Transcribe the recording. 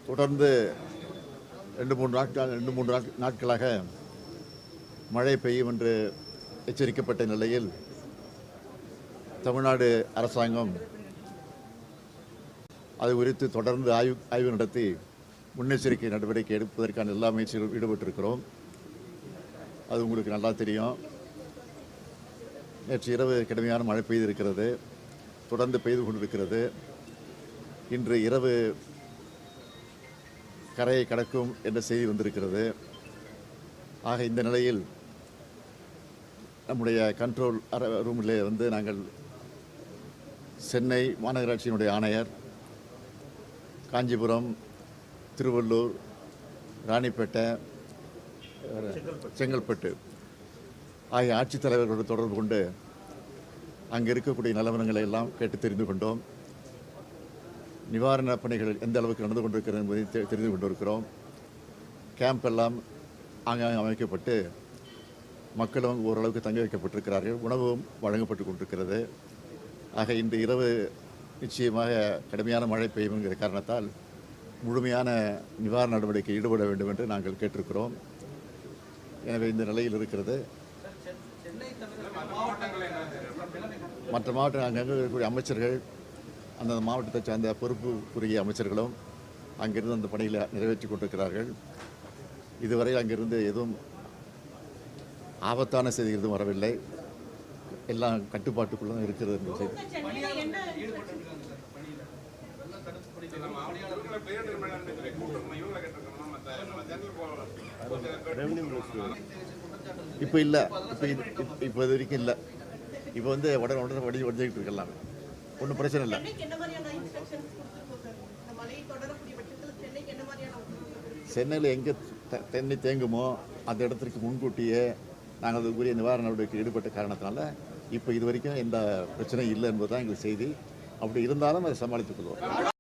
தொடர்ந்து ரெண்டு மூன்று நாட்களாக மழை பெய்யும் என்று எச்சரிக்கப்பட்ட நிலையில் தமிழ்நாடு அரசாங்கம் அது குறித்து தொடர்ந்து ஆய்வு நடத்தி முன்னெச்சரிக்கை நடவடிக்கை எடுப்பதற்கான எல்லா முயற்சிகளும் ஈடுபட்டிருக்கிறோம். அது உங்களுக்கு நல்லா தெரியும். நேற்று இரவு கடுமையான மழை பெய்திருக்கிறது, தொடர்ந்து பெய்து கொண்டிருக்கிறது. இன்று இரவு கரையை கடக்கும் என்ற செய்தி வந்திருக்கிறது. ஆக இந்த நிலையில் நம்முடைய கண்ட்ரோல் ரூமிலே நாங்கள் சென்னை மாநகராட்சியினுடைய ஆணையர், காஞ்சிபுரம், திருவள்ளூர், ராணிப்பேட்டை, செங்கல்பட்டு ஆகிய ஆட்சித்தலைவர்களோடு தொடர்பு கொண்டு அங்கே இருக்கக்கூடிய நிலவரங்களை எல்லாம் கேட்டு தெரிந்து கொண்டோம். நிவாரணப் பணிகள் எந்த அளவுக்கு நடந்து கொண்டிருக்கிறது என்பதை தெரிந்து கொண்டிருக்கிறோம். கேம்ப் எல்லாம் ஆங்காங்கே அமைக்கப்பட்டு மக்களும் ஓரளவுக்கு தங்க வைக்கப்பட்டிருக்கிறார்கள். உணவும் வழங்கப்பட்டு கொண்டிருக்கிறது. ஆக இன்று இரவு நிச்சயமாக கடுமையான மழை பெய்யும் என்கிற காரணத்தால் முழுமையான நிவாரண நடவடிக்கை ஈடுபட வேண்டும் என்று நாங்கள் கேட்டிருக்கிறோம். எனவே இந்த நிலையில் இருக்கிறது. மற்ற மாவட்ட அங்கங்கே இருக்கக்கூடிய அமைச்சர்கள், அந்தந்த மாவட்டத்தை சார்ந்த பொறுப்புக்குரிய அமைச்சர்களும் அங்கிருந்து அந்த பணியில் நிறைவேற்றி கொண்டிருக்கிறார்கள். இதுவரை அங்கிருந்து எதுவும் ஆபத்தான செய்திகள் எதுவும் வரவில்லை. எல்லாம் கட்டுப்பாட்டுக்குள்ள தான் இருக்கிறது என்று செய்தி. இப்போ இல்லை, இப்போ இது வரைக்கும் இல்லை. இப்போ உடனே உடஞ்சிக்கிட்டு இருக்கலாம், ஒன்றும் பிரச்சனை இல்லை. சென்னையில் எங்கே தண்ணி தேங்குமோ அந்த இடத்திற்கு முன்கூட்டியே நாங்கள் அதுக்குரிய நிவாரண நடவடிக்கை ஈடுபட்ட காரணத்தினால இப்போ இது வரைக்கும் எந்த பிரச்சனையும் இல்லை என்பது தான் எங்களுக்கு செய்தி. அப்படி இருந்தாலும் அதை சமாளித்துக் கொள்வோம்.